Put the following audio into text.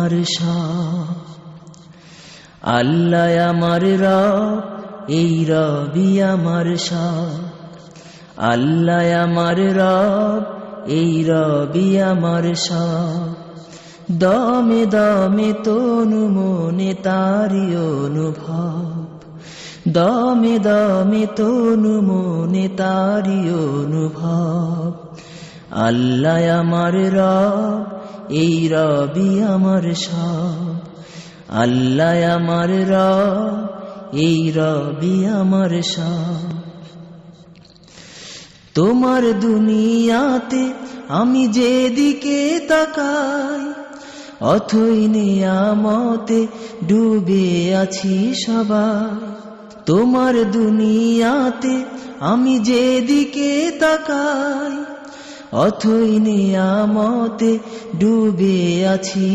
আমার সব। আল্লাহ আমার রব, এই রবি আমার সব। আল্লাহ আমার রব, এই রবি আমার সব। দমে দমে তনু মনে তারি অনুভব, দমে দমে তনু মনে তারি অনুভব। আল্লাহ আমার রব, এই রবি আমার সব। আল্লাহ আমার রব, এই রবি আমার সব। তোমার দুনিয়াতে আমি যেদিকে তাকাই, অথই নিয়ামতে ডুবে আছি সবাই। তোমার দুনিয়াতে আমি যেদিকে তাকাই, অথই নিয়ামতে ডুবে আছি।